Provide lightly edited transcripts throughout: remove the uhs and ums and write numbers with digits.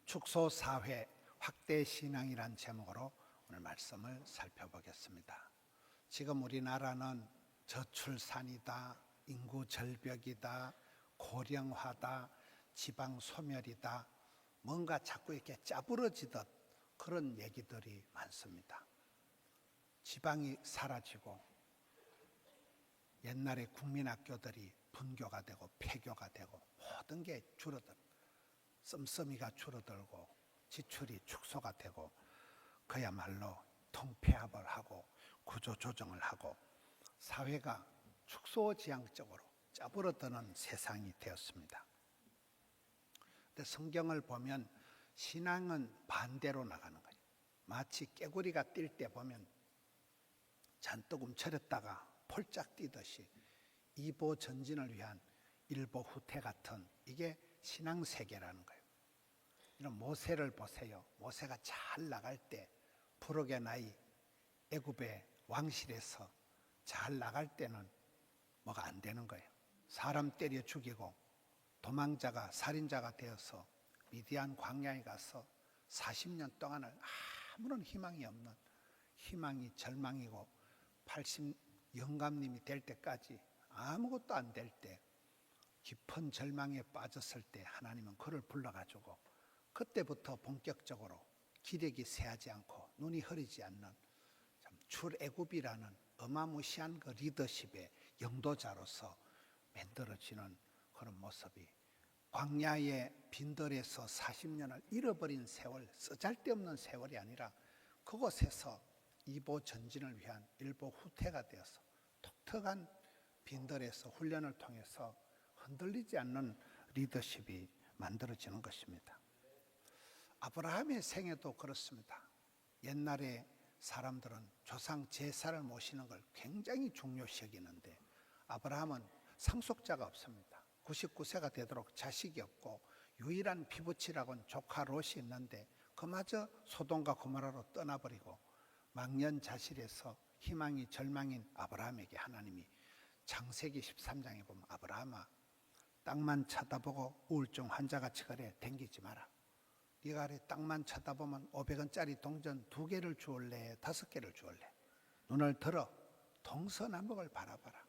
축소사회 확대신앙이란 제목으로 오늘 말씀을 살펴보겠습니다. 지금 우리나라는 저출산이다, 인구 절벽이다, 고령화다, 지방 소멸이다, 뭔가 자꾸 이렇게 짜부러지듯 그런 얘기들이 많습니다. 지방이 사라지고 옛날에 국민학교들이 분교가 되고 폐교가 되고 모든 게 씀씀이가 줄어들고 지출이 축소가 되고 그야말로 통폐합을 하고 구조조정을 하고 사회가 축소지향적으로 짜부러드는 세상이 되었습니다. 근데 성경을 보면 신앙은 반대로 나가는 거예요. 마치 깨구리가 뛸 때 보면 잔뜩 움츠렸다가 폴짝 뛰듯이 이보 전진을 위한 일보 후퇴 같은 이게 신앙세계라는 거예요. 이런 모세를 보세요. 모세가 잘 나갈 때 부록의 나이 애굽의 왕실에서 잘 나갈 때는 뭐가 안 되는 거예요. 사람 때려 죽이고 도망자가 살인자가 되어서 미디안 광야에 가서 40년 동안을 아무런 희망이 없는 희망이 절망이고 80 영감님이 될 때까지 아무것도 안 될 때 깊은 절망에 빠졌을 때 하나님은 그를 불러가지고 그때부터 본격적으로 기력이 쇠하지 않고 눈이 흐리지 않는 출애굽이라는 어마무시한 그 리더십의 영도자로서 만들어지는 그런 모습이 광야의 빈들에서 40년을 잃어버린 세월, 쓰잘데없는 세월이 아니라 그곳에서 이보 전진을 위한 일보 후퇴가 되어서 독특한 빈들에서 훈련을 통해서 흔들리지 않는 리더십이 만들어지는 것입니다. 아브라함의 생애도 그렇습니다. 옛날에 사람들은 조상 제사를 모시는 걸 굉장히 중요시 여기는데 아브라함은 상속자가 없습니다. 99세가 되도록 자식이 없고 유일한 피부치라고는 조카 롯이 있는데 그마저 소돔과 고모라로 떠나버리고 망년자실에서 희망이 절망인 아브라함에게 하나님이 창세기 13장에 보면 아브라함아 땅만 쳐다보고 우울증 환자같이 그래 댕기지 마라. 네가 아래 땅만 쳐다보면 500원짜리 동전 2개를 주올래 5개를 주올래. 눈을 들어 동서남북을 바라봐라.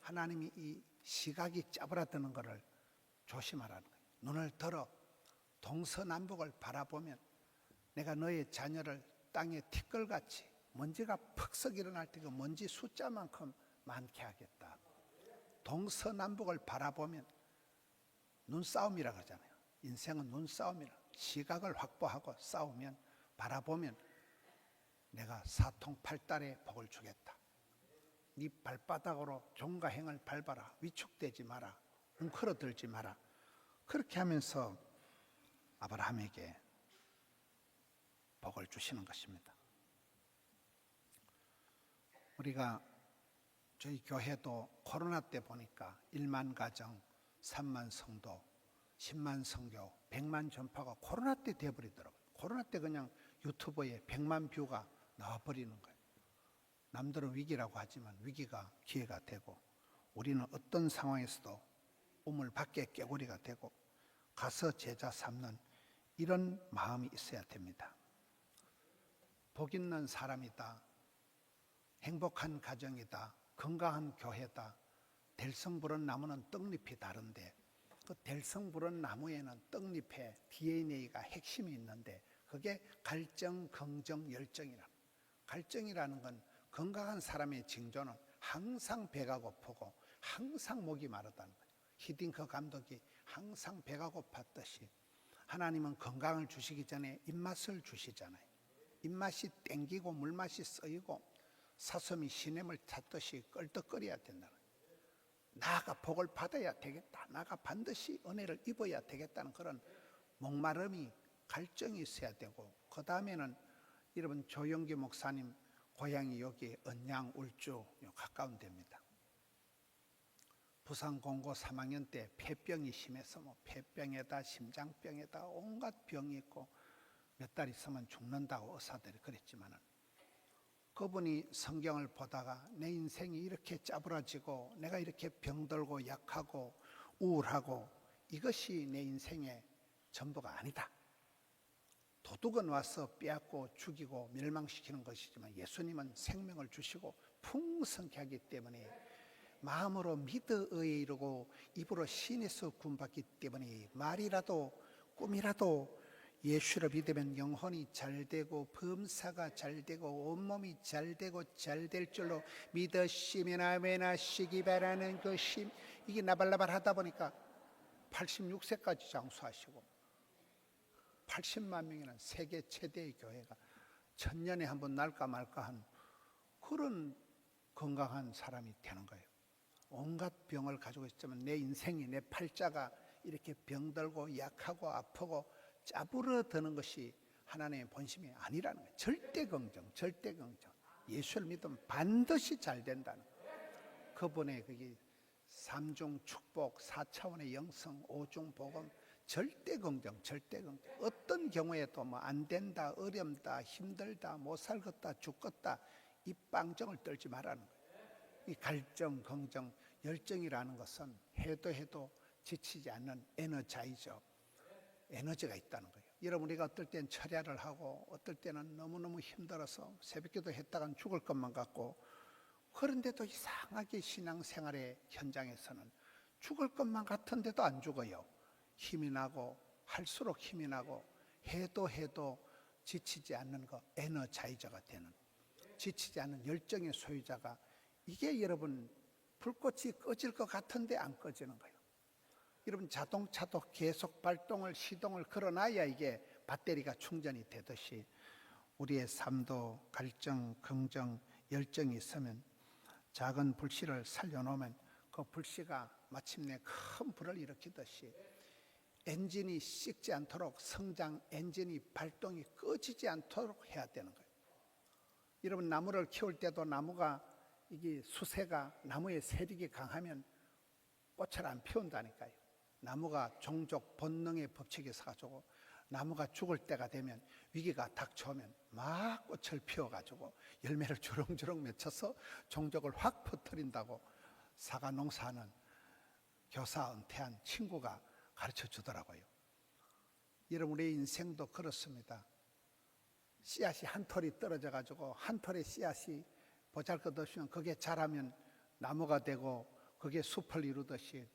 하나님이 이 시각이 짜부라드는 것을 조심하라는 거예요. 눈을 들어 동서남북을 바라보면 내가 너의 자녀를 땅에 티끌같이 먼지가 퍽썩 일어날 때 그 먼지 숫자만큼 많게 하겠다. 동서남북을 바라보면 눈싸움이라 그러잖아요. 인생은 눈싸움이라. 시각을 확보하고 싸우면 바라보면 내가 사통팔달의 복을 주겠다. 네 발바닥으로 종과 행을 밟아라. 위축되지 마라. 웅크러들지 마라. 그렇게 하면서 아브라함에게 복을 주시는 것입니다. 우리가 저희 교회도 코로나 때 보니까 1만 가정, 3만 성도, 10만 성교, 100만 전파가 코로나 때 돼버리더라고요. 코로나 때 그냥 유튜브에 100만 뷰가 나와버리는 거예요. 남들은 위기라고 하지만 위기가 기회가 되고 우리는 어떤 상황에서도 우물 밖에 깨구리가 되고 가서 제자 삼는 이런 마음이 있어야 됩니다. 복 있는 사람이다. 행복한 가정이다. 건강한 교회다. 될성부른 나무는 떡잎이 다른데 그 될성부른 나무에는 떡잎에 DNA가 핵심이 있는데 그게 갈정, 긍정, 열정이라는 갈정이라는 건 건강한 사람의 징조는 항상 배가 고프고 항상 목이 마르다는 거예요. 히딩크 감독이 항상 배가 고팠듯이 하나님은 건강을 주시기 전에 입맛을 주시잖아요. 입맛이 땡기고 물맛이 쓰이고 사슴이 시냇을 찾듯이 껄떡거려야 된다는 거예요. 나가 복을 받아야 되겠다. 나가 반드시 은혜를 입어야 되겠다는 그런 목마름이 갈증이 있어야 되고 그 다음에는 여러분 조영기 목사님 고향이 여기 언양 울주 가까운 데입니다. 부산 공고 3학년 때 폐병이 심해서 폐병에다 심장병에다 온갖 병이 있고 몇 달 있으면 죽는다고 의사들이 그랬지만은 그분이 성경을 보다가 내 인생이 이렇게 짜부러지고 내가 이렇게 병들고 약하고 우울하고 이것이 내 인생의 전부가 아니다. 도둑은 와서 빼앗고 죽이고 멸망시키는 것이지만 예수님은 생명을 주시고 풍성케 하기 때문에 마음으로 믿어에 이르고 입으로 신에서 구원받기 때문에 말이라도 꿈이라도 예수를 믿으면 영혼이 잘되고 범사가 잘되고 온몸이 잘되고 잘될 줄로 믿으시면 아멘 하시기 바라는 것이, 이게 나발나발 하다 보니까 86세까지 장수하시고 80만 명이라는 세계 최대의 교회가 천년에 한 번 날까 말까 한 그런 건강한 사람이 되는 거예요. 온갖 병을 가지고 있지만 내 인생이, 내 팔자가 이렇게 병들고 약하고 아프고 짜부러드는 것이 하나님의 본심이 아니라는 거예요. 절대 긍정, 절대 긍정. 예수를 믿으면 반드시 잘 된다는 거예요. 그분의 그게 삼중 축복, 4차원의 영성, 5중 복음, 절대 긍정, 절대 긍정. 어떤 경우에도 뭐 안 된다, 어렵다, 힘들다, 못 살겠다, 죽겠다, 이 빵정을 떨지 말라는 거예요. 이 갈정, 긍정, 열정이라는 것은 해도 지치지 않는 에너자이죠. 에너지가 있다는 거예요. 여러분, 우리가 어떨 땐 철야를 하고 어떨 때는 너무너무 힘들어서 새벽기도 했다간 죽을 것만 같고, 그런데도 이상하게 신앙생활의 현장에서는 죽을 것만 같은데도 안 죽어요. 힘이 나고 할수록 힘이 나고 해도 지치지 않는 거, 에너자이저가 되는, 지치지 않는 열정의 소유자가, 이게 여러분 불꽃이 꺼질 것 같은데 안 꺼지는 거예요. 여러분 자동차도 계속 발동을 시동을 걸어놔야 이게 배터리가 충전이 되듯이 우리의 삶도 갈정, 긍정, 열정이 있으면 작은 불씨를 살려놓으면 그 불씨가 마침내 큰 불을 일으키듯이 엔진이 식지 않도록, 성장 엔진이 발동이 꺼지지 않도록 해야 되는 거예요. 여러분 나무를 키울 때도 나무가 이게 수세가, 나무의 세력이 강하면 꽃을 안 피운다니까요. 나무가 종족 본능의 법칙에 서가지고 나무가 죽을 때가 되면, 위기가 닥쳐오면 막 꽃을 피워가지고 열매를 주렁주렁 맺혀서 종족을 확 퍼뜨린다고 사과 농사하는 교사 은퇴한 친구가 가르쳐 주더라고요. 여러분 우리 인생도 그렇습니다. 씨앗이 한 톨이 떨어져 가지고 한 톨의 씨앗이 보잘것없으면 그게 자라면 나무가 되고 그게 숲을 이루듯이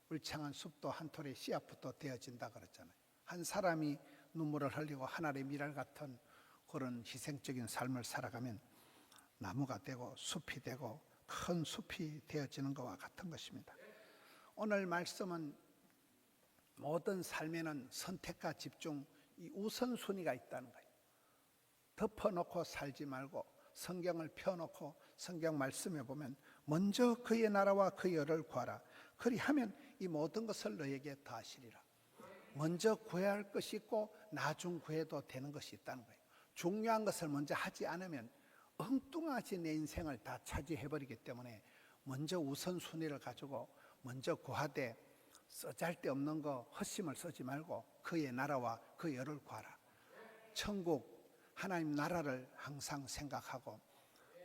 울창한 숲도 한 톨의 씨앗부터 되어진다 그랬잖아요. 한 사람이 눈물을 흘리고 하늘의 미랄 같은 그런 희생적인 삶을 살아가면 나무가 되고 숲이 되고 큰 숲이 되어지는 것과 같은 것입니다. 오늘 말씀은 모든 삶에는 선택과 집중, 이 우선순위가 있다는 거예요. 덮어놓고 살지 말고 성경을 펴놓고 성경 말씀에 보면 먼저 그의 나라와 그의 의를 구하라. 그리하면 이 모든 것을 너에게 더하시리라. 먼저 구해야 할 것이 있고 나중 구해도 되는 것이 있다는 거예요. 중요한 것을 먼저 하지 않으면 엉뚱하지 내 인생을 다 차지해버리기 때문에 먼저 우선순위를 가지고 먼저 구하되 쓰잘데없는 거 헛심을 쓰지 말고 그의 나라와 그의 의를 구하라. 천국 하나님 나라를 항상 생각하고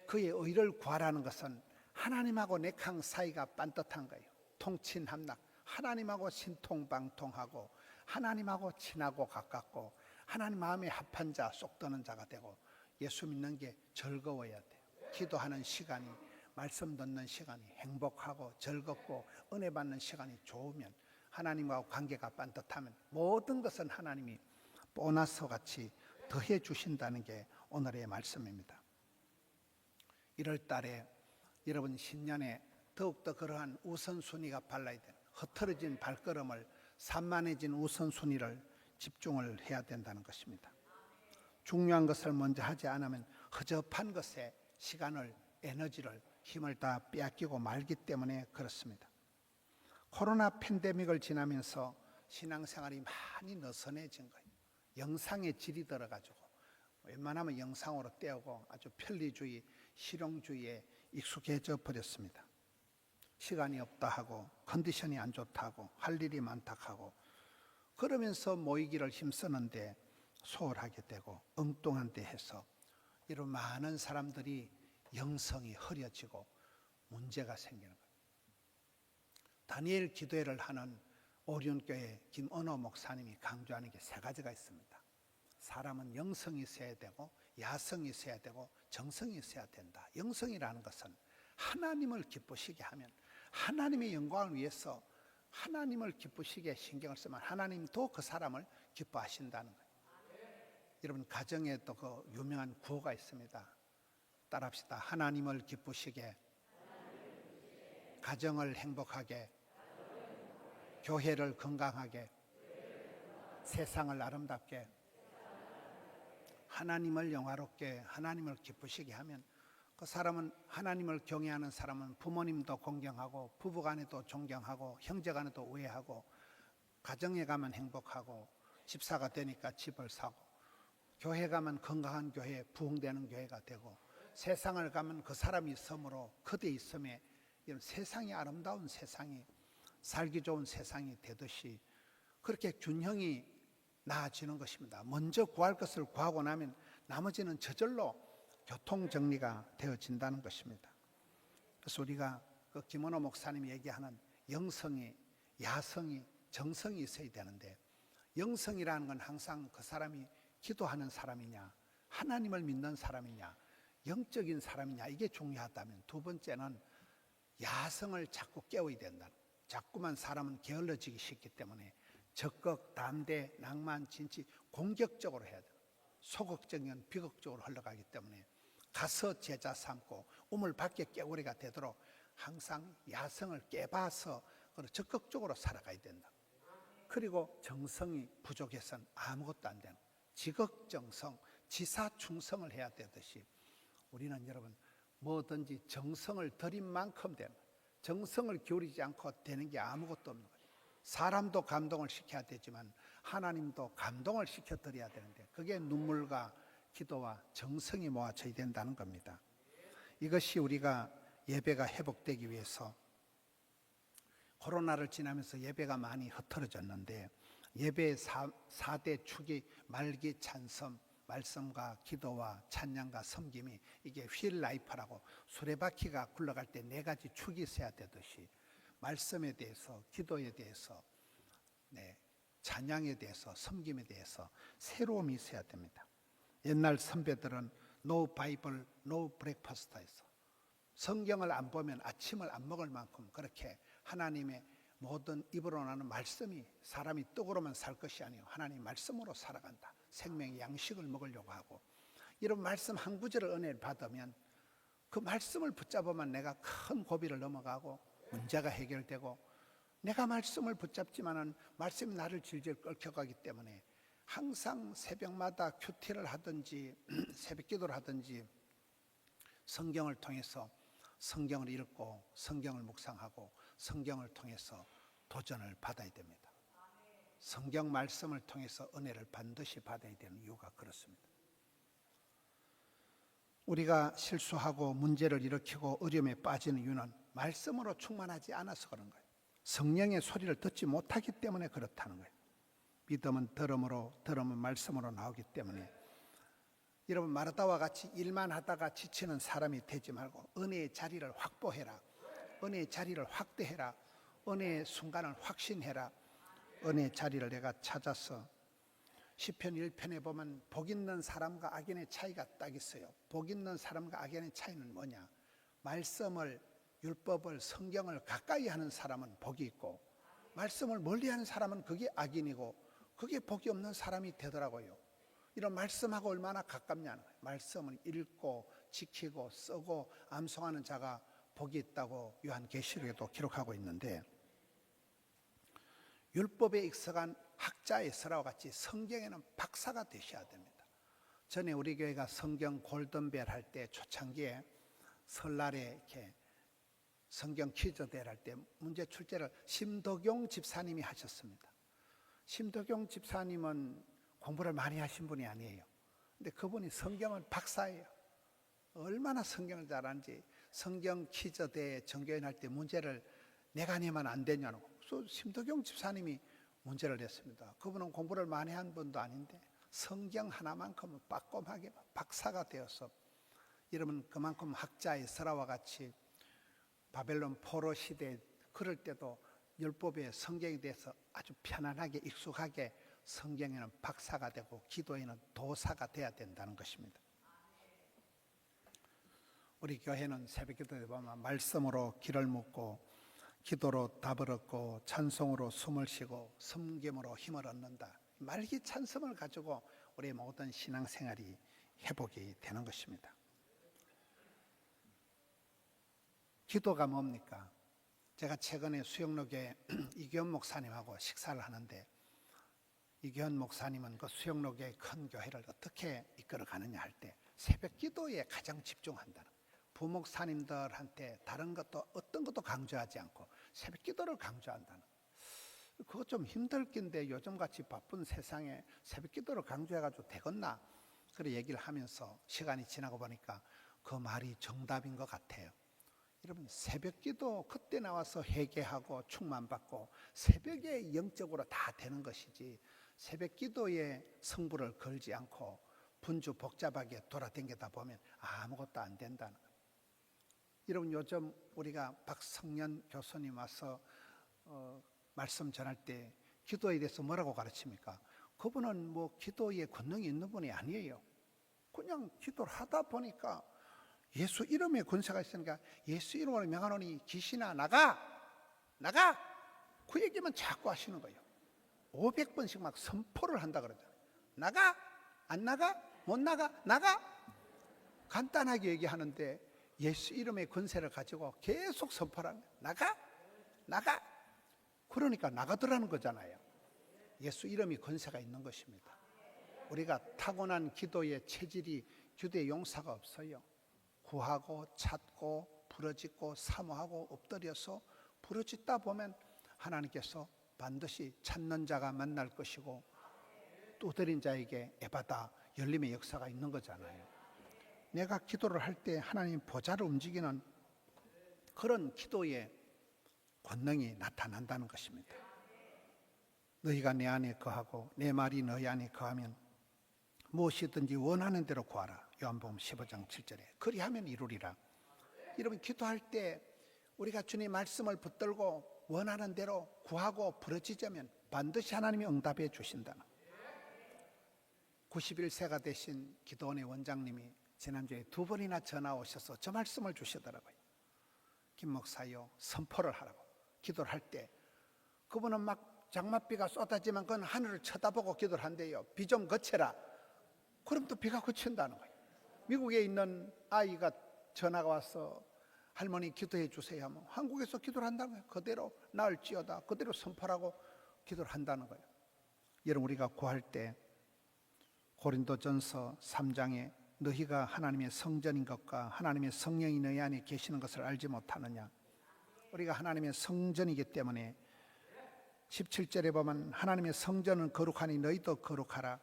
그의 의를 구하라는 것은 하나님하고 내강 사이가 반듯한 거예요. 통친함락, 하나님하고 신통방통하고 하나님하고 친하고 가깝고 하나님 마음에 합한 자, 쏙 드는 자가 되고 예수 믿는 게 즐거워야 돼요. 기도하는 시간이, 말씀 듣는 시간이 행복하고 즐겁고 은혜 받는 시간이 좋으면, 하나님과 관계가 반듯하면 모든 것은 하나님이 보너스 같이 더해 주신다는 게 오늘의 말씀입니다. 1월 달에 여러분 신년에 더욱더 그러한 우선순위가 발라야 되는, 흐트러진 발걸음을 산만해진 우선순위를 집중을 해야 된다는 것입니다. 중요한 것을 먼저 하지 않으면 허접한 것에 시간을, 에너지를, 힘을 다 빼앗기고 말기 때문에 그렇습니다. 코로나 팬데믹을 지나면서 신앙생활이 많이 느슨해진 거예요. 영상의 질이 들어가지고 웬만하면 영상으로 떼우고 아주 편리주의, 실용주의에 익숙해져 버렸습니다. 시간이 없다 하고 컨디션이 안 좋다 하고 할 일이 많다 하고 그러면서 모이기를 힘쓰는데 소홀하게 되고 엉뚱한 데 해서 이런 많은 사람들이 영성이 흐려지고 문제가 생기는 거예요. 다니엘 기도회를 하는 오륜교회 김은호 목사님이 강조하는 게 세 가지가 있습니다. 사람은 영성이 있어야 되고 야성이 있어야 되고 정성이 있어야 된다. 영성이라는 것은 하나님을 기쁘시게 하면, 하나님의 영광을 위해서 하나님을 기쁘시게 신경을 쓰면 하나님도 그 사람을 기뻐하신다는 거예요. 여러분, 가정에도 그 유명한 구호가 있습니다. 따라합시다. 하나님을 기쁘시게, 가정을 행복하게, 교회를 건강하게, 세상을 아름답게, 하나님을 영화롭게, 하나님을 기쁘시게 하면 그 사람은, 하나님을 경외하는 사람은 부모님도 공경하고 부부간에도 존경하고 형제간에도 우애하고, 가정에 가면 행복하고, 집사가 되니까 집을 사고, 교회 가면 건강한 교회, 부흥되는 교회가 되고, 세상을 가면 그 사람이 있으므로, 그대 있음에 이런 세상이 아름다운 세상이, 살기 좋은 세상이 되듯이 그렇게 균형이 나아지는 것입니다. 먼저 구할 것을 구하고 나면 나머지는 저절로 교통정리가 되어진다는 것입니다. 그래서 우리가 그 김원호 목사님이 얘기하는 영성이, 야성이, 정성이 있어야 되는데, 영성이라는 건 항상 그 사람이 기도하는 사람이냐, 하나님을 믿는 사람이냐, 영적인 사람이냐, 이게 중요하다면, 두 번째는 야성을 자꾸 깨워야 된다. 자꾸만 사람은 게을러지기 쉽기 때문에 적극, 담대, 낭만, 진취, 공격적으로 해야 돼요. 소극적인 비극적으로 흘러가기 때문에 가서 제자 삼고 우물 밖에 깨구리가 되도록 항상 야성을 깨봐서 적극적으로 살아가야 된다. 그리고 정성이 부족해서는 아무것도 안 되는, 지극정성, 지사충성을 해야 되듯이 우리는 여러분 뭐든지 정성을 들인 만큼 되는, 정성을 기울이지 않고 되는 게 아무것도 없는 거예요. 사람도 감동을 시켜야 되지만 하나님도 감동을 시켜드려야 되는데, 그게 눈물과 기도와 정성이 모아져야 된다는 겁니다. 이것이 우리가 예배가 회복되기 위해서, 코로나를 지나면서 예배가 많이 흐트러졌는데, 예배의 4대 축이 말기, 찬성, 말씀과 기도와 찬양과 섬김이, 이게 휠 라이프라고 수레바퀴가 굴러갈 때 4가지 축이 있어야 되듯이 말씀에 대해서, 기도에 대해서, 찬양에 대해서, 섬김에 대해서 새로움이 있어야 됩니다. 옛날 선배들은 No Bible, No Breakfast 했어. 성경을 안 보면 아침을 안 먹을 만큼 그렇게 하나님의 모든 입으로 나는 말씀이, 사람이 떡으로만 살 것이 아니요 하나님 말씀으로 살아간다. 생명의 양식을 먹으려고 하고, 이런 말씀 한 구절을 은혜를 받으면 그 말씀을 붙잡으면 내가 큰 고비를 넘어가고 문제가 해결되고, 내가 말씀을 붙잡지만은 말씀이 나를 질질 끌켜가기 때문에 항상 새벽마다 큐티를 하든지 새벽 기도를 하든지 성경을 통해서 성경을 읽고 성경을 묵상하고 성경을 통해서 도전을 받아야 됩니다. 성경 말씀을 통해서 은혜를 반드시 받아야 되는 이유가 그렇습니다. 우리가 실수하고 문제를 일으키고 어려움에 빠지는 이유는 말씀으로 충만하지 않아서 그런 거예요. 성령의 소리를 듣지 못하기 때문에 그렇다는 거예요. 믿음은 들음으로, 들음은 말씀으로 나오기 때문에, 여러분 마르다와 같이 일만 하다가 지치는 사람이 되지 말고 은혜의 자리를 확보해라. 은혜의 자리를 확대해라. 은혜의 순간을 확신해라. 은혜의 자리를 내가 찾아서, 시편 1편에 보면 복 있는 사람과 악인의 차이가 딱 있어요. 복 있는 사람과 악인의 차이는 뭐냐? 말씀을, 율법을, 성경을 가까이 하는 사람은 복이 있고, 말씀을 멀리하는 사람은 그게 악인이고, 그게 복이 없는 사람이 되더라고요. 이런 말씀하고 얼마나 가깝냐는 거예요. 말씀을 읽고 지키고 쓰고 암송하는 자가 복이 있다고 요한계시록에도 기록하고 있는데, 율법에 익숙한 학자의 서라와 같이 성경에는 박사가 되셔야 됩니다. 전에 우리 교회가 성경 골든벨 할 때, 초창기에 설날에 이렇게 성경 퀴즈 대회를 할 때 문제 출제를 심덕용 집사님이 하셨습니다. 심덕용 집사님은 공부를 많이 하신 분이 아니에요. 근데 그분이 성경은 박사예요. 얼마나 성경을 잘하는지, 성경 퀴즈 대회 정교연 할 때 문제를 내가 내면 안 되냐고, 심덕용 집사님이 문제를 냈습니다. 그분은 공부를 많이 한 분도 아닌데 성경 하나만큼은 빠꼼하게 박사가 되어서, 여러분 그만큼 학자의 서라와 같이 바벨론 포로 시대에 그럴 때도 율법의 성경에 대해서 아주 편안하게 익숙하게 성경에는 박사가 되고 기도에는 도사가 돼야 된다는 것입니다. 우리 교회는 새벽기도에 보면 말씀으로 길을 묻고 기도로 답을 얻고 찬송으로 숨을 쉬고 섬김으로 힘을 얻는다. 말기 찬성을 가지고 우리의 모든 신앙생활이 회복이 되는 것입니다. 기도가 뭡니까? 제가 최근에 수영록에 이규현 목사님하고 식사를 하는데, 이규현 목사님은 그 수영록의 큰 교회를 어떻게 이끌어 가느냐 할 때 새벽 기도에 가장 집중한다는, 부목사님들한테 다른 것도 어떤 것도 강조하지 않고 새벽 기도를 강조한다는, 그거 좀 힘들 낀데 요즘같이 바쁜 세상에 새벽 기도를 강조해가지고 되겠나? 그래 얘기를 하면서 시간이 지나고 보니까 그 말이 정답인 것 같아요. 여러분, 새벽 기도 그때 나와서 회개하고 충만받고 새벽에 영적으로 다 되는 것이지, 새벽 기도에 성부를 걸지 않고 분주 복잡하게 돌아다니다 보면 아무것도 안 된다는 거예요. 여러분, 요즘 우리가 박성년 교수님 와서 말씀 전할 때 기도에 대해서 뭐라고 가르칩니까? 그분은 뭐 기도에 권능이 있는 분이 아니에요. 그냥 기도를 하다 보니까 예수 이름에 권세가 있으니까 예수 이름으로 명하노니 귀신아 나가! 나가! 그 얘기만 자꾸 하시는 거예요. 500번씩 막 선포를 한다 그러잖아요. 나가! 안 나가? 못 나가? 나가! 간단하게 얘기하는데 예수 이름의 권세를 가지고 계속 선포를 하는 거예요. 나가! 나가! 그러니까 나가더라는 거잖아요. 예수 이름이 권세가 있는 것입니다. 우리가 타고난 기도의 체질이 기도의 용사가 없어요. 구하고 찾고 부르짖고 사모하고 엎드려서 부르짖다 보면 하나님께서 반드시 찾는 자가 만날 것이고 두드린 자에게 에바다 열림의 역사가 있는 거잖아요. 내가 기도를 할 때 하나님 보좌를 움직이는 그런 기도의 권능이 나타난다는 것입니다. 너희가 내 안에 거하고 내 말이 너희 안에 거하면 무엇이든지 원하는 대로 구하라. 요한복음 15장 7절에 그리하면 이루리라. 여러분, 기도할 때 우리가 주님 말씀을 붙들고 원하는 대로 구하고 부르짖으면 반드시 하나님이 응답해 주신다는. 91세가 되신 기도원의 원장님이 지난주에 2번이나 전화 오셔서 저 말씀을 주시더라고요. 김 목사요, 선포를 하라고. 기도를 할 때 그분은 막 장맛비가 쏟아지면 그건 하늘을 쳐다보고 기도를 한대요. 비 좀 그쳐라. 그럼 또 비가 그친다는 거예요. 미국에 있는 아이가 전화가 와서 할머니 기도해 주세요 하면 한국에서 기도를 한다는 거예요. 그대로 나을지어다. 그대로 선포하고 기도를 한다는 거예요. 여러분, 우리가 구할 때 고린도전서 3장에 너희가 하나님의 성전인 것과 하나님의 성령이 너희 안에 계시는 것을 알지 못하느냐. 우리가 하나님의 성전이기 때문에 17절에 보면 하나님의 성전은 거룩하니 너희도 거룩하라.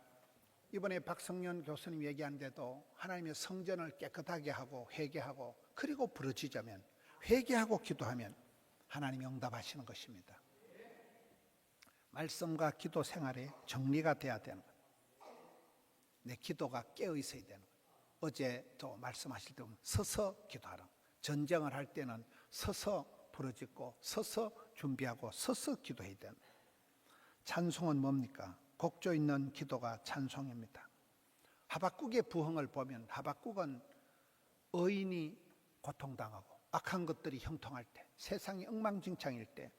이번에 박성년 교수님 얘기하는데도 하나님의 성전을 깨끗하게 하고 회개하고 그리고 부르짖으면, 회개하고 기도하면 하나님이 응답하시는 것입니다. 말씀과 기도 생활에 정리가 돼야 되는 거예요. 내 기도가 깨어 있어야 되는 거예요. 어제 또 말씀하실 때 보면 서서 기도하라. 전쟁을 할 때는 서서 부르짖고 서서 준비하고 서서 기도해야 되는 거예요. 찬송은 뭡니까? 곡조 있는 기도가 찬송입니다. 하박국의 부흥을 보면 하박국은 의인이 고통당하고 악한 것들이 형통할 때, 세상이 엉망진창일 때,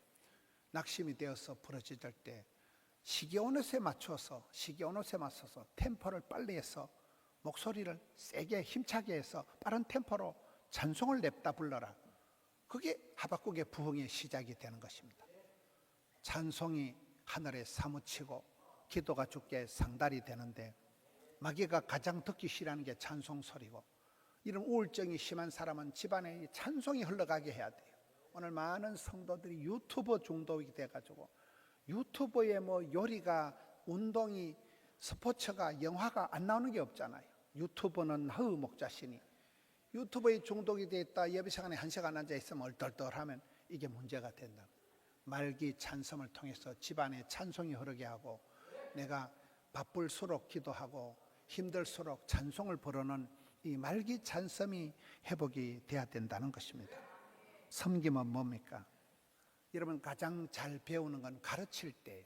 낙심이 되어서 부러질 때 시기온옷에 맞춰서 템포를 빨리 해서 목소리를 세게 힘차게 해서 빠른 템포로 찬송을 냅다 불러라. 그게 하박국의 부흥의 시작이 되는 것입니다. 찬송이 하늘에 사무치고 기도가 주께 상달이 되는데, 마귀가 가장 듣기 싫어하는 게 찬송 소리고, 이런 우울증이 심한 사람은 집안에 찬송이 흘러가게 해야 돼요. 오늘 많은 성도들이 유튜버 중독이 돼가지고 유튜브에 뭐 요리가, 운동이, 스포츠가, 영화가 안 나오는 게 없잖아요. 유튜브는 목자시니 유튜브에 중독이 돼 있다. 예배 시간에 1시간 앉아 있으면 얼떨떨하면 이게 문제가 된다. 말기 찬송을 통해서 집안에 찬송이 흐르게 하고, 내가 바쁠수록 기도하고 힘들수록 찬송을 부르는 이 말기 찬송이 회복이 돼야 된다는 것입니다. 섬김은 뭡니까? 여러분, 가장 잘 배우는 건 가르칠 때예요.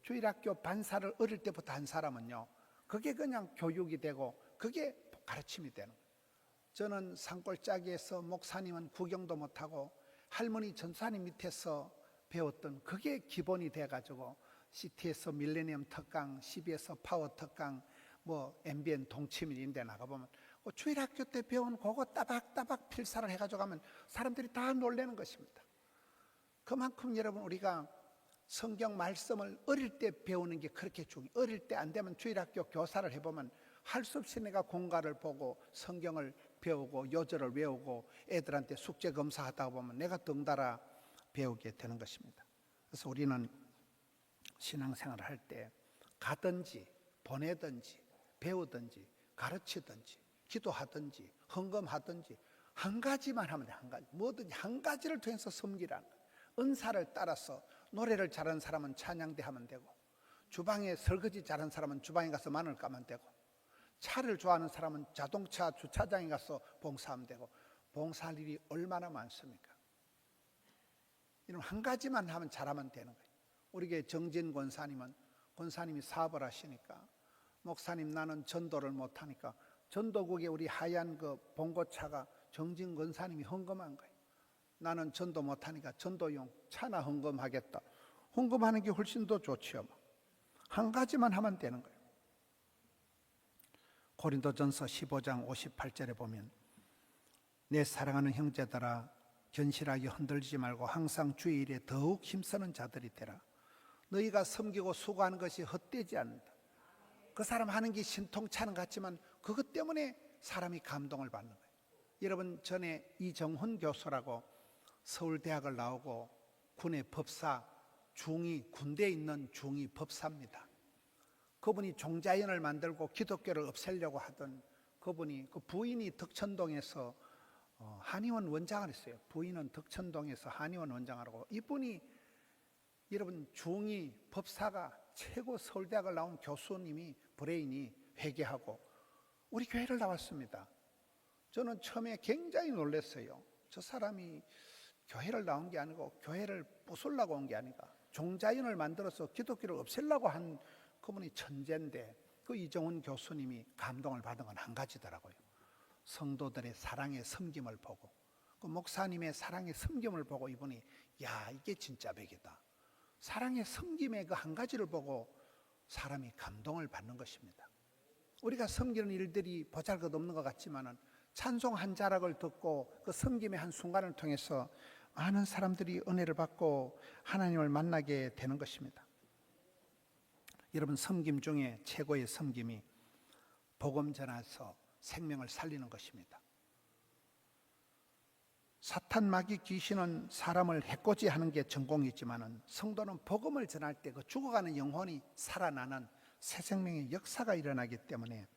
주일학교 반사를 어릴 때부터 한 사람은요, 그게 그냥 교육이 되고 그게 가르침이 되는 거예요. 저는 산골짜기에서 목사님은 구경도 못하고 할머니 전사님 밑에서 배웠던 그게 기본이 돼가지고 CT에서 밀레니엄 특강, CB에서 파워 특강, 뭐 MBN 동치민인데 나가보면 주일학교 때 배운 그거 따박따박 필사를 해가지고 가면 사람들이 다 놀라는 것입니다. 그만큼 여러분 우리가 성경 말씀을 어릴 때 배우는 게 그렇게 중요해요. 어릴 때 안 되면 주일학교 교사를 해보면 할 수 없이 내가 공과를 보고 성경을 배우고 요절을 외우고 애들한테 숙제 검사하다 보면 내가 덩달아 배우게 되는 것입니다. 그래서 우리는 신앙생활을 할 때 가든지 보내든지 배우든지 가르치든지 기도하든지 헌금하든지 한 가지만 하면 돼. 한 가지. 뭐든지 한 가지를 통해서 섬기라는 거예요. 은사를 따라서 노래를 잘하는 사람은 찬양대 하면 되고, 주방에 설거지 잘하는 사람은 주방에 가서 마늘 까면 되고, 차를 좋아하는 사람은 자동차 주차장에 가서 봉사하면 되고, 봉사할 일이 얼마나 많습니까? 이런 한 가지만 하면 잘하면 되는 거예요. 우리 교회 정진 권사님이 사업을 하시니까, 목사님 나는 전도를 못하니까 전도국에 우리 하얀 그 봉고차가 정진 권사님이 헌금한 거예요. 나는 전도 못하니까 전도용 차나 헌금하겠다. 헌금하는 게 훨씬 더 좋지요. 한 가지만 하면 되는 거예요. 고린도전서 15장 58절에 보면 내 사랑하는 형제들아 견실하게 흔들리지 말고 항상 주의 일에 더욱 힘쓰는 자들이 되라. 너희가 섬기고 수고하는 것이 헛되지 않는다. 그 사람 하는 게 신통찮은 것 같지만 그것 때문에 사람이 감동을 받는 거예요. 여러분 전에 이정훈 교수라고 서울대학을 나오고 군의 법사 중위 군대에 있는 중위 법사입니다. 그분이 종자연을 만들고 기독교를 없애려고 하던 그분이 그 부인이 덕천동에서 한의원 원장을 했어요. 부인은 덕천동에서 한의원 원장을 하고 이분이 여러분 중위 법사가 최고 서울대학을 나온 교수님이 브레인이 회개하고 우리 교회를 나왔습니다. 저는 처음에 굉장히 놀랐어요. 저 사람이 교회를 나온 게 아니고 교회를 부수려고 온 게 아닌가. 종자연을 만들어서 기독교를 없애려고 한 그분이 천재인데 그 이정훈 교수님이 감동을 받은 건 한 가지더라고요. 성도들의 사랑의 섬김을 보고 그 목사님의 사랑의 섬김을 보고 이분이 야 이게 진짜 백이다. 사랑의 섬김의 그 한 가지를 보고 사람이 감동을 받는 것입니다. 우리가 섬기는 일들이 보잘것없는 것 같지만은 찬송 한 자락을 듣고 그 섬김의 한 순간을 통해서 많은 사람들이 은혜를 받고 하나님을 만나게 되는 것입니다. 여러분 섬김 중에 최고의 섬김이 복음 전해서 생명을 살리는 것입니다. 사탄 마귀 귀신은 사람을 해코지하는 게 전공이지만은 성도는 복음을 전할 때 그 죽어가는 영혼이 살아나는 새 생명의 역사가 일어나기 때문에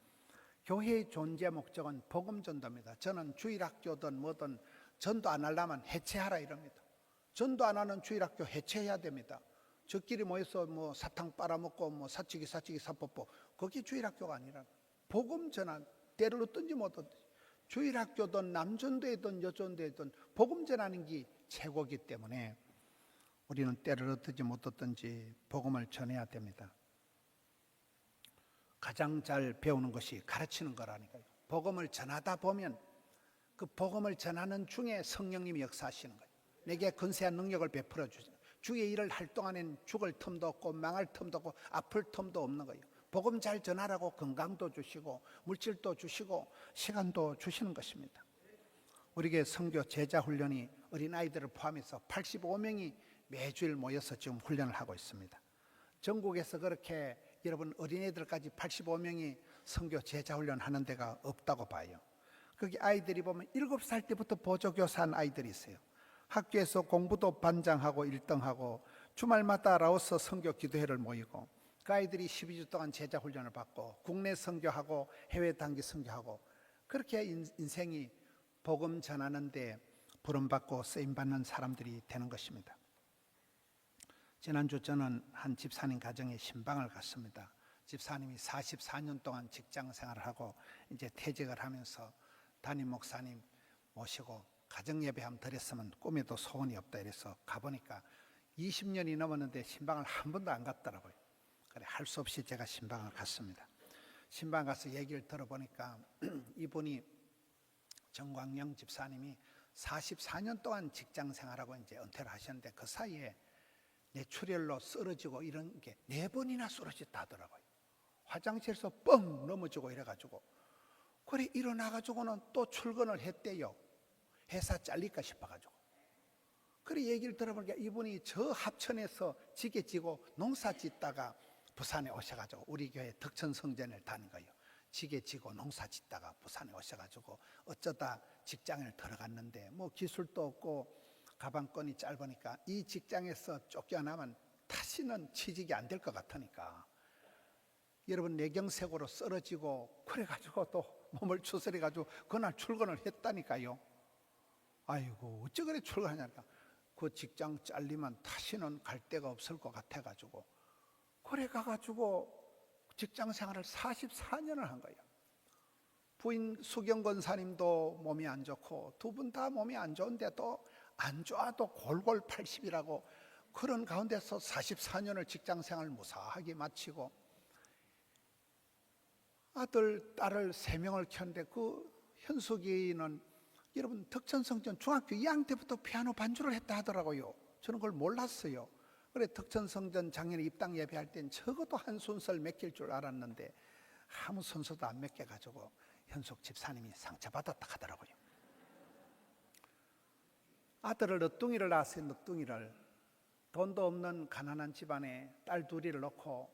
교회의 존재 목적은 복음 전도입니다. 저는 주일학교든 뭐든 전도 안 하려면 해체하라 이럽니다. 전도 안 하는 주일학교 해체해야 됩니다. 저끼리 모여서 뭐 사탕 빨아먹고 뭐 사치기 사뽀뽀 그게 주일학교가 아니라 복음 전한 때를 얻든지 못 얻든지 주일학교든 남전도회든 여전도회든 복음 전하는 게 최고이기 때문에 우리는 때를 얻든지 못 얻든지 복음을 전해야 됩니다. 가장 잘 배우는 것이 가르치는 거라니까요. 복음을 전하다 보면 그 복음을 전하는 중에 성령님이 역사하시는 거예요. 내게 근세한 능력을 베풀어 주시는 주의 일을 할 동안엔 죽을 틈도 없고 망할 틈도 없고 아플 틈도 없는 거예요. 복음 잘 전하라고 건강도 주시고 물질도 주시고 시간도 주시는 것입니다. 우리에게 선교 제자 훈련이 어린아이들을 포함해서 85명이 매주일 모여서 지금 훈련을 하고 있습니다. 전국에서 그렇게 여러분 어린애들까지 85명이 선교 제자 훈련 하는 데가 없다고 봐요. 거기 아이들이 보면 7살 때부터 보조교사한 아이들이 있어요. 학교에서 공부도 반장하고 1등하고 주말마다 라오스 선교 기도회를 모이고 그 아이들이 12주 동안 제자 훈련을 받고 국내 선교하고 해외 단기 선교하고 그렇게 인생이 복음 전하는 데 부름받고 쓰임받는 사람들이 되는 것입니다. 지난주 저는 한 집사님 가정에 신방을 갔습니다. 집사님이 44년 동안 직장 생활을 하고 이제 퇴직을 하면서 담임 목사님 모시고 가정예배 한번 드렸으면 꿈에도 소원이 없다 이래서 가보니까 20년이 넘었는데 신방을 한 번도 안 갔더라고요. 그래 할 수 없이 제가 신방을 갔습니다. 신방 가서 얘기를 들어보니까 이분이 정광영 집사님이 44년 동안 직장 생활하고 이제 은퇴를 하셨는데 그 사이에 뇌출혈로 쓰러지고 이런 게 4번이나 쓰러졌다 하더라고요. 화장실에서 뻥 넘어지고 이래가지고 그래 일어나가지고는 또 출근을 했대요. 회사 잘릴까 싶어가지고. 그래 얘기를 들어보니까 이분이 저 합천에서 지게 지고 농사 짓다가 부산에 오셔가지고 우리 교회 덕천성전을 다닌 거예요. 지게 지고 농사 짓다가 부산에 오셔가지고 어쩌다 직장을 들어갔는데 뭐 기술도 없고 가방끈이 짧으니까 이 직장에서 쫓겨나면 다시는 취직이 안 될 것 같으니까 여러분 뇌경색으로 쓰러지고 그래가지고 또 몸을 추스려가지고 그날 출근을 했다니까요. 아이고 어찌 그래 출근하냐니까 그 직장 잘리면 다시는 갈 데가 없을 것 같아가지고 그래 가가지고 직장 생활을 44년을 한 거예요. 부인 수경 권사님도 몸이 안 좋고 두 분 다 몸이 안 좋은데도 안 좋아도 골골 80이라고 그런 가운데서 44년을 직장 생활을 무사하게 마치고 아들, 딸을 3명을 키웠는데 그 현숙이는 여러분 덕천성전 중학교 2학년 때부터 피아노 반주를 했다 하더라고요. 저는 그걸 몰랐어요. 그래 덕천성전 작년에 입당 예배할 땐 적어도 한 순서를 맡길 줄 알았는데 아무 순서도 안 맡겨가지고 현숙 집사님이 상처받았다 하더라고요. 아들을 너뚱이를 낳았어요. 너뚱이를 돈도 없는 가난한 집안에 딸 둘이를 놓고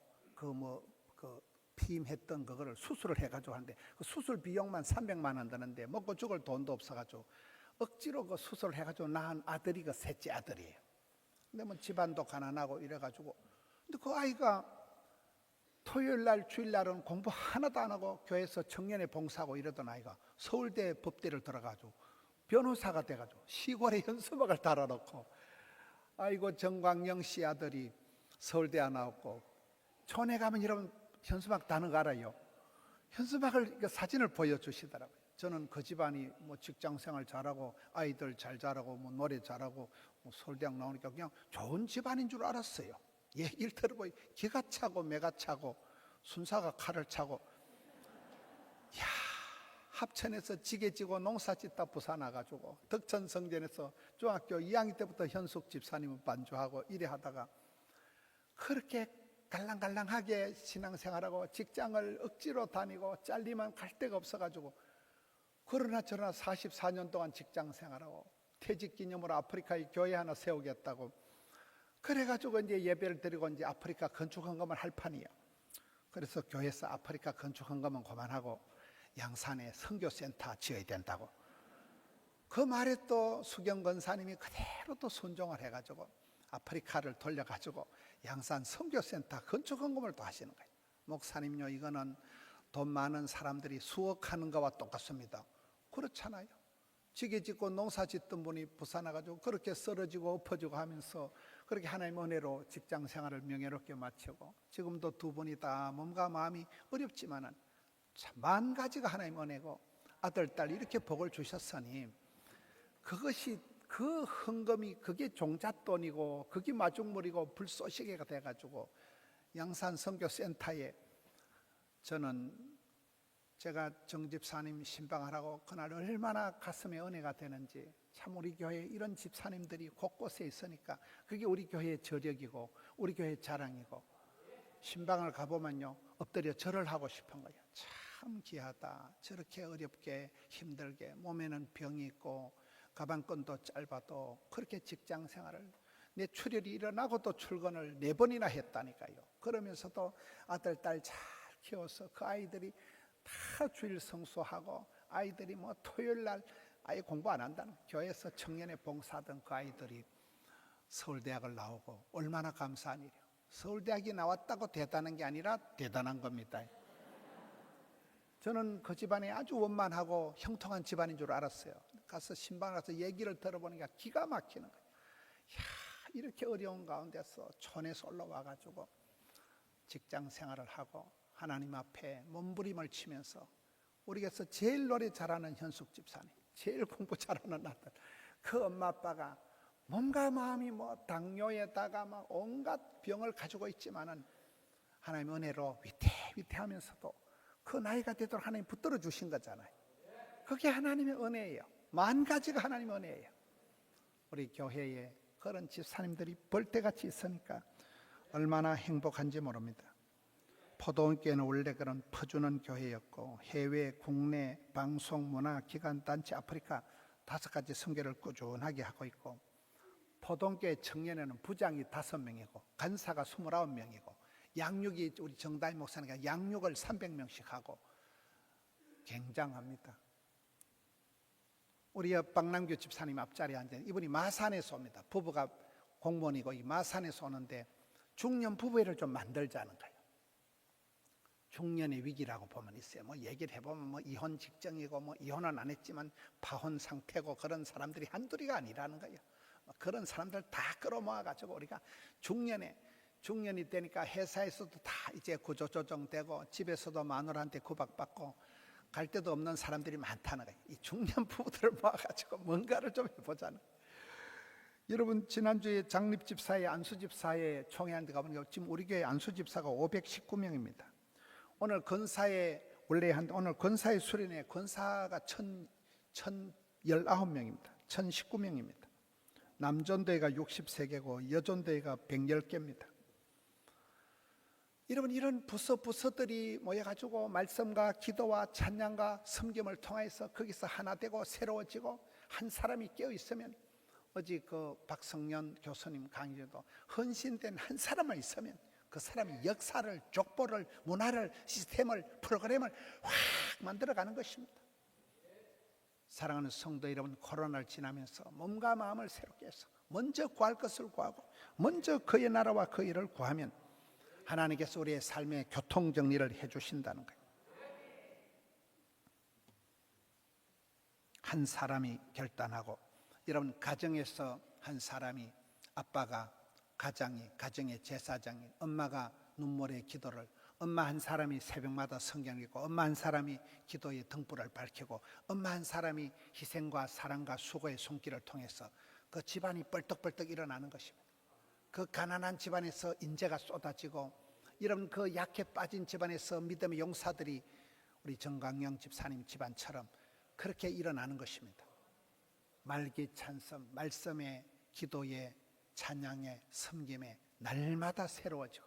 피임했던 그거를 수술을 해가지고 하는데 그 수술 비용만 300만 원 드는데 먹고 죽을 돈도 없어가지고 억지로 그 수술을 해가지고 낳은 아들이 그 셋째 아들이에요. 근데 뭐 집안도 가난하고 이래가지고 근데 그 아이가 토요일 날 주일 날은 공부 하나도 안 하고 교회에서 청년회 봉사하고 이러던 아이가 서울대 법대를 들어가지고 변호사가 돼가지고 시골에 현수막을 달아놓고 아이고 정광영 씨 아들이 서울대 안 나왔고 촌에 가면 여러분 현수막 다는 거 알아요? 현수막을 사진을 보여주시더라고요. 저는 그 집안이 뭐 직장생활 잘하고 아이들 잘 자라고 뭐 노래 잘하고 뭐 서울대학 나오니까 그냥 좋은 집안인 줄 알았어요. 얘기를 들어보니 기가 차고 매가 차고 순사가 칼을 차고 야 합천에서 지게 지고 농사 짓다 부산 와가지고 덕천성전에서 중학교 2학년 때부터 현숙 집사님은 반주하고 이래 하다가 그렇게 갈랑갈랑하게 신앙생활하고 직장을 억지로 다니고 잘리면 갈 데가 없어가지고 그러나 저러나 44년 동안 직장생활하고 퇴직기념으로 아프리카에 교회 하나 세우겠다고 그래가지고 이제 예배를 드리고 이제 아프리카 건축헌금을 할 판이에요. 그래서 교회에서 아프리카 건축헌금은 그만하고 양산에 선교센터 지어야 된다고 그 말에 또 수경 권사님이 그대로 또 순종을 해가지고 아프리카를 돌려가지고 양산 선교센터 건축헌금을 또 하시는 거예요. 목사님요 이거는 돈 많은 사람들이 수억하는 거와 똑같습니다. 그렇잖아요. 지게 짓고 농사 짓던 분이 부산 와가지고 그렇게 쓰러지고 엎어지고 하면서 그렇게 하나님의 은혜로 직장 생활을 명예롭게 마치고 지금도 두 분이 다 몸과 마음이 어렵지만은 참 만 가지가 하나님의 은혜고 아들, 딸 이렇게 복을 주셨으니 그것이 그 헌금이 그게 종잣돈이고 그게 마중물이고 불쏘시개가 돼가지고 양산 선교센터에 저는 제가 정집사님 신방하라고 그날 얼마나 가슴에 은혜가 되는지 참 우리 교회에 이런 집사님들이 곳곳에 있으니까 그게 우리 교회의 저력이고 우리 교회의 자랑이고 신방을 가보면요 엎드려 절을 하고 싶은 거예요. 참 귀하다. 저렇게 어렵게 힘들게 몸에는 병이 있고 가방끈도 짧아도 그렇게 직장 생활을 내 출혈이 일어나고도 출근을 4번이나 했다니까요. 그러면서도 아들 딸 잘 키워서 그 아이들이 다 주일 성수하고 아이들이 뭐 토요일 날 아예 공부 안 한다는 교회에서 청년회 봉사하던 그 아이들이 서울대학을 나오고 얼마나 감사한 일이에요. 서울대학이 나왔다고 대단한 게 아니라 대단한 겁니다. 저는 그 집안이 아주 원만하고 형통한 집안인 줄 알았어요. 가서 신방을 가서 얘기를 들어보니까 기가 막히는 거예요. 야, 이렇게 어려운 가운데서 촌에서 올라와가지고 직장 생활을 하고 하나님 앞에 몸부림을 치면서 우리에서 제일 노래 잘하는 현숙 집사님, 제일 공부 잘하는 아들, 그 엄마 아빠가 몸과 마음이 뭐 당뇨에다가 막 온갖 병을 가지고 있지만은 하나님 은혜로 위태위태하면서도 그 나이가 되도록 하나님 붙들어 주신 거잖아요. 그게 하나님의 은혜예요. 만 가지가 하나님의 은혜예요. 우리 교회에 그런 집사님들이 벌떼같이 있으니까 얼마나 행복한지 모릅니다. 포도원교회는 원래 그런 퍼주는 교회였고 해외, 국내, 방송, 문화, 기관, 단체, 아프리카 5가지 선교를 꾸준하게 하고 있고, 포도원교회 청년에는 부장이 5명이고 간사가 29명이고 양육이 우리 정다희 목사님과 양육을 300명씩 하고 굉장합니다. 우리 박남규 집사님 앞자리에 앉은 이분이 마산에서 옵니다. 부부가 공무원이고 이 마산에서 오는데 중년 부부회를 좀 만들자는 거예요. 중년의 위기라고 보면 있어요. 뭐 얘기를 해보면 뭐 이혼 직전이고 뭐 이혼은 안 했지만 파혼 상태고 그런 사람들이 한둘이가 아니라는 거예요. 그런 사람들 다 끌어모아가지고 우리가 중년이 되니까 회사에서도 다 이제 구조조정되고 집에서도 마누라한테 구박받고 갈 데도 없는 사람들이 많다는 거예요. 이 중년 부부들을 모아가지고 뭔가를 좀 해보자는 거예요. 여러분, 지난주에 장립집사회, 안수집사회 총회하는 데 가보니까 지금 우리 교회 안수집사가 519명입니다. 오늘 권사회 오늘 권사회 수련회 권사가 1019명입니다. 1019명입니다. 남전도회가 63개고 여전도회가 110개입니다. 여러분, 이런 부서들이 모여가지고 말씀과 기도와 찬양과 섬김을 통해서 거기서 하나 되고 새로워지고 한 사람이 깨어있으면, 어제 그 박성년 교수님 강의에도 헌신된 한 사람만 있으면 그 사람이 역사를, 족보를, 문화를, 시스템을, 프로그램을 확 만들어가는 것입니다. 사랑하는 성도 여러분, 코로나를 지나면서 몸과 마음을 새롭게 해서 먼저 구할 것을 구하고 먼저 그의 나라와 그 일을 구하면 하나님께서 우리의 삶의 교통정리를 해주신다는 거예요. 한 사람이 결단하고, 여러분, 가정에서 한 사람이, 아빠가 가정의 제사장인, 엄마가 눈물의 기도를, 엄마 한 사람이 새벽마다 성경 읽고, 엄마 한 사람이 기도의 등불을 밝히고, 엄마 한 사람이 희생과 사랑과 수고의 손길을 통해서 그 집안이 뻘떡뻘떡 일어나는 것입니다. 그 가난한 집안에서 인재가 쏟아지고, 이런 그 약해 빠진 집안에서 믿음의 용사들이 우리 정강영 집사님 집안처럼 그렇게 일어나는 것입니다. 말기 찬송, 말씀의, 기도의, 찬양의, 섬김의 날마다 새로워지고,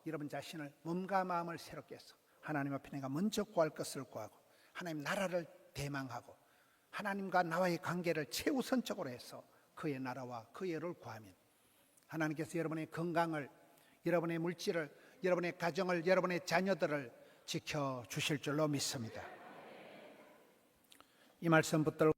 여러분 자신을, 몸과 마음을 새롭게 해서 하나님 앞에 내가 먼저 구할 것을 구하고 하나님 나라를 대망하고 하나님과 나와의 관계를 최우선적으로 해서 그의 나라와 그의 의를 구하면 하나님께서 여러분의 건강을, 여러분의 물질을, 여러분의 가정을, 여러분의 자녀들을 지켜주실 줄로 믿습니다. 이 말씀 붙들고